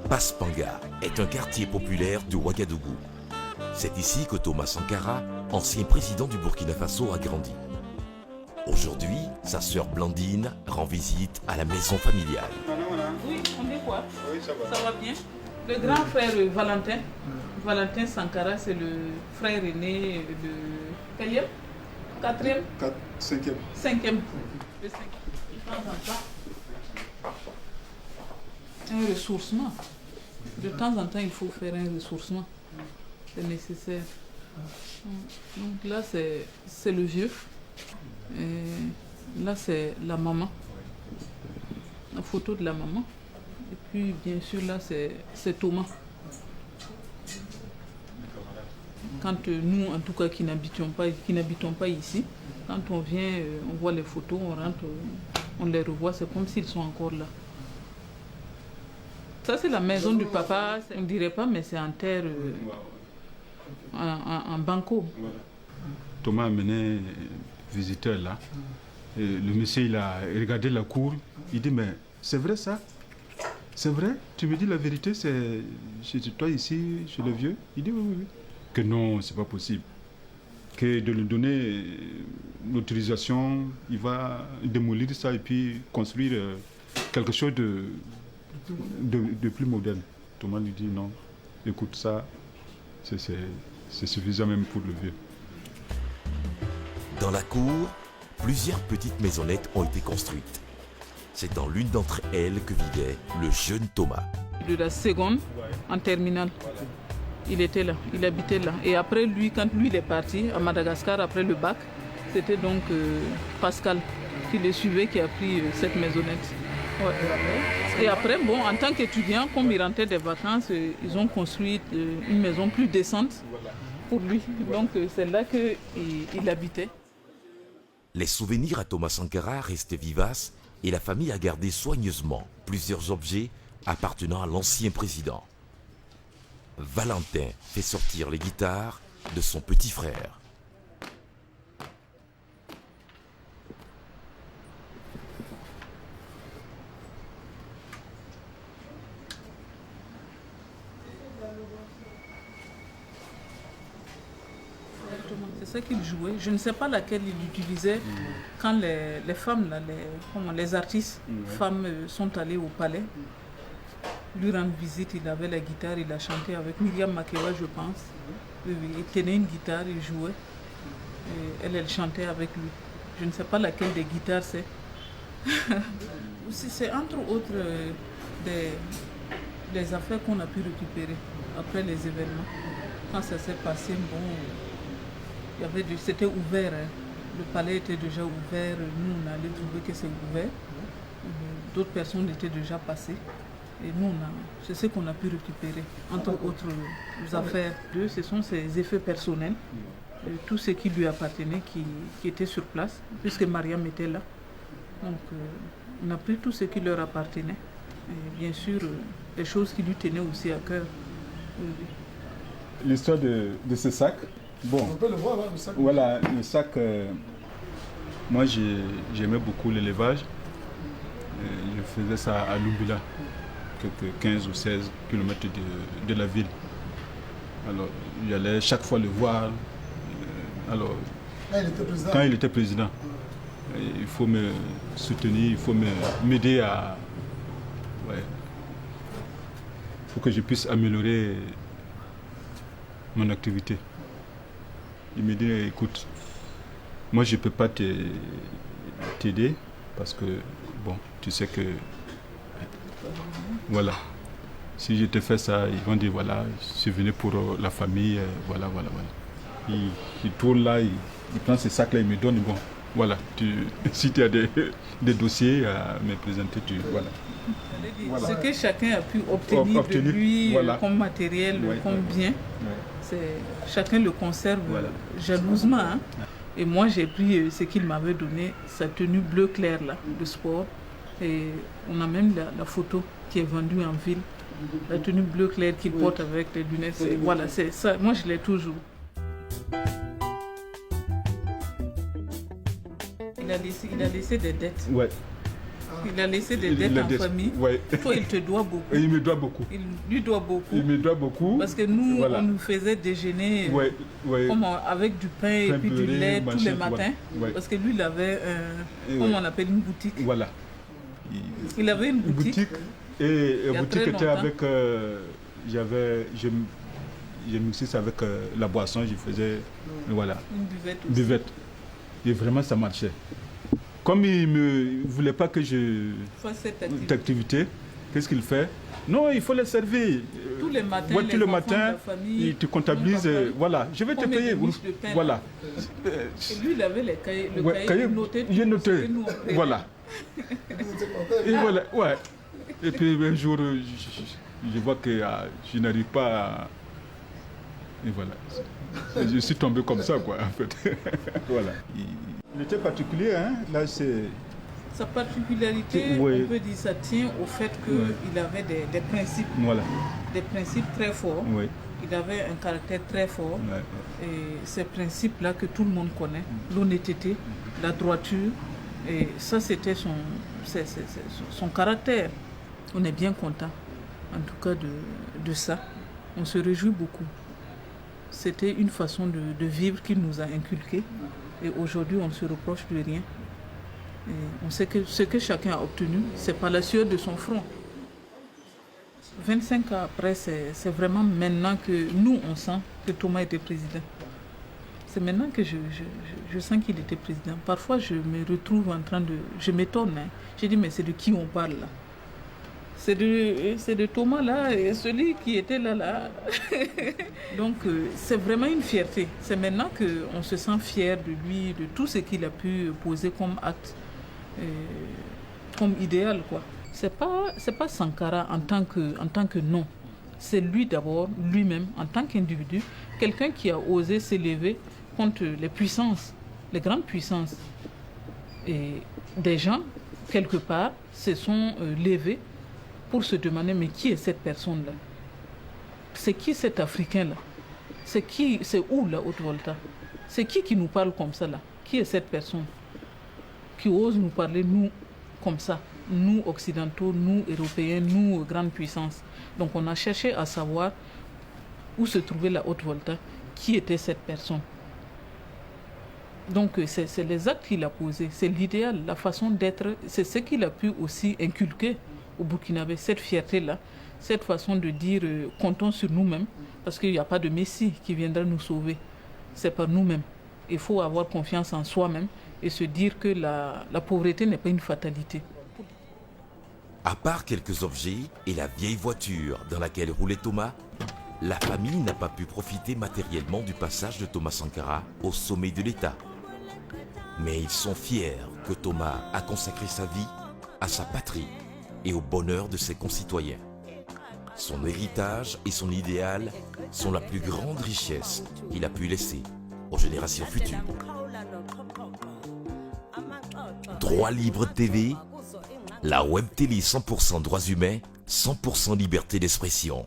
Paspanga est un quartier populaire de Ouagadougou. C'est ici que Thomas Sankara, ancien président du Burkina Faso, a grandi. Aujourd'hui, sa sœur Blandine rend visite à la maison familiale. Oui, on est quoi? Oui, ça va. Ça va bien. Le grand frère Valentin, Valentin Sankara, c'est le frère aîné de quatrième? Quatrième? Cinquième. Cinquième. Le cinquième. De temps en temps, un ressourcement. De temps en temps, il faut faire un ressourcement. C'est nécessaire. Donc là, c'est le vieux. Et là, c'est la maman. La photo de la maman. Et puis, bien sûr, là, c'est Thomas. Quand nous, en tout cas, qui n'habitons pas ici, quand on vient, on voit les photos, on rentre, on les revoit, c'est comme s'ils sont encore là. Ça, c'est la maison du papa, on ne dirait pas, mais c'est en terre, en banco. Thomas a mené visiteur là. Et le monsieur, il a regardé la cour. Il dit, mais c'est vrai ça? C'est vrai? Tu me dis la vérité, c'est chez toi ici, chez le vieux? Il dit, oui, oui, oui. Que non, c'est pas possible. Que de lui donner l'autorisation, il va démolir ça et puis construire quelque chose de plus moderne. Thomas lui dit non, écoute ça, c'est suffisant même pour le vieux. Dans la cour, plusieurs petites maisonnettes ont été construites. C'est dans l'une d'entre elles que vivait le jeune Thomas. De la seconde en terminale, il était là, il habitait là. Et après lui, quand lui il est parti à Madagascar après le bac, c'était donc Pascal qui le suivait, qui a pris cette maisonnette. Ouais. Et après, bon, en tant qu'étudiant, comme il rentrait des vacances, ils ont construit une maison plus décente pour lui. Donc c'est là qu'il habitait. Les souvenirs à Thomas Sankara restaient vivaces et la famille a gardé soigneusement plusieurs objets appartenant à l'ancien président. Valentin fait sortir les guitares de son petit frère. C'est ça qu'il jouait. Je ne sais pas laquelle il utilisait quand les femmes, là, les artistes femmes sont allées au palais. Lui rendre visite, il avait la guitare, il a chanté avec Myriam Makeba, je pense. Il tenait une guitare, il jouait. Et elle chantait avec lui. Je ne sais pas laquelle des guitares c'est. C'est entre autres des affaires qu'on a pu récupérer après les événements. Quand ça s'est passé, bon, c'était ouvert. Hein. Le palais était déjà ouvert. Nous, on allait trouver que c'est ouvert. D'autres personnes étaient déjà passées. Et nous, c'est ce qu'on a pu récupérer. Entre autres affaires, ce sont ses effets personnels. Tout ce qui lui appartenait, qui était sur place, puisque Mariam était là. Donc, on a pris tout ce qui leur appartenait. Et bien sûr, les choses qui lui tenaient aussi à cœur. L'histoire de ce sac, bon, on peut le voir, hein, le sac. Voilà, le sac, moi j'aimais beaucoup l'élevage. Je faisais ça à Lumbila, quelques 15 ou 16 km de la ville. Alors, j'allais chaque fois le voir. Alors, quand il était président, il faut me soutenir, il faut m'aider à... Ouais, pour que je puisse améliorer mon activité. Il me dit, écoute, moi je ne peux pas t'aider parce que, bon, tu sais que, voilà, si je te fais ça, ils vont dire, voilà, je suis venu pour la famille, voilà. Il tourne là, il prend ces sacs-là, il me donne, bon, voilà, si tu as des dossiers à me présenter, voilà. Ce que chacun a pu obtenir de lui, voilà, comme matériel, comme bien, chacun le conserve jalousement. Hein. Et moi, j'ai pris ce qu'il m'avait donné, sa tenue bleu clair là, de sport. Et on a même la photo qui est vendue en ville, la tenue bleu clair qu'il porte avec les lunettes. Voilà, c'est ça. Moi, je l'ai toujours. Il a laissé des dettes. Ouais. Il a laissé des dettes en famille. Ouais. Toi, il te doit beaucoup. Et il me doit beaucoup. Il lui doit beaucoup. Il me doit beaucoup. Parce que nous, on nous faisait déjeuner avec du pain et puis du lait tous les matins. Ouais. Parce que lui, il avait, comme on appelle, une boutique. Voilà. Il avait une boutique. Et la boutique était avec... J'ai mixé ça avec la boisson, je faisais... Voilà. Une buvette aussi. Buvette. Et vraiment, ça marchait. Comme il ne voulait pas que je fasse cette activité, qu'est-ce qu'il fait? Non, il faut les servir. Tous les matins, tous les matins, il te comptabilise. Voilà, je vais te payer. Voilà. Et lui, il avait les cahiers, le cahier noté. J'ai noté. Voilà. Et voilà, ouais. Et puis un jour, je vois que je n'arrive pas à... Et voilà. Je suis tombé comme ça, quoi, en fait. Voilà. Il était particulier, hein. Là, c'est... Sa particularité, on peut dire, ça tient au fait qu'il avait des principes. Voilà. Des principes très forts. Oui. Il avait un caractère très fort. Ouais. Et ces principes-là que tout le monde connaît, l'honnêteté, la droiture, et ça, c'était son caractère. On est bien content, en tout cas, de ça. On se réjouit beaucoup. C'était une façon de vivre qu'il nous a inculqué. Et aujourd'hui, on ne se reproche de rien. Et on sait que ce que chacun a obtenu, c'est par la sueur de son front. 25 ans après, c'est vraiment maintenant que nous, on sent que Thomas était président. C'est maintenant que je sens qu'il était président. Parfois, je me retrouve en train de... Je m'étonne. Hein. Je dis, mais c'est de qui on parle là? C'est de Thomas là, et celui qui était là. Donc c'est vraiment une fierté. C'est maintenant qu'on se sent fier de lui, de tout ce qu'il a pu poser comme acte, comme idéal, quoi. C'est pas Sankara en tant que nom. C'est lui d'abord, lui-même, en tant qu'individu, quelqu'un qui a osé s'élever contre les puissances, les grandes puissances. Et des gens, quelque part, se sont levés pour se demander, mais qui est cette personne-là? C'est qui cet Africain-là? C'est où la Haute-Volta? C'est qui nous parle comme ça là? Qui est cette personne qui ose nous parler, nous, comme ça? Nous, Occidentaux, nous, Européens, nous, grandes puissances. Donc on a cherché à savoir où se trouvait la Haute-Volta, qui était cette personne. Donc c'est les actes qu'il a posés, c'est l'idéal, la façon d'être, c'est ce qu'il a pu aussi inculquer au Burkinabé, cette fierté-là, cette façon de dire comptons sur nous-mêmes, parce qu'il n'y a pas de Messie qui viendra nous sauver, c'est par nous-mêmes. Il faut avoir confiance en soi-même et se dire que la pauvreté n'est pas une fatalité. À part quelques objets et la vieille voiture dans laquelle roulait Thomas, la famille n'a pas pu profiter matériellement du passage de Thomas Sankara au sommet de l'État. Mais ils sont fiers que Thomas a consacré sa vie à sa patrie et au bonheur de ses concitoyens. Son héritage et son idéal sont la plus grande richesse qu'il a pu laisser aux générations futures. Droit Libre TV, la web télé 100% droits humains, 100% liberté d'expression.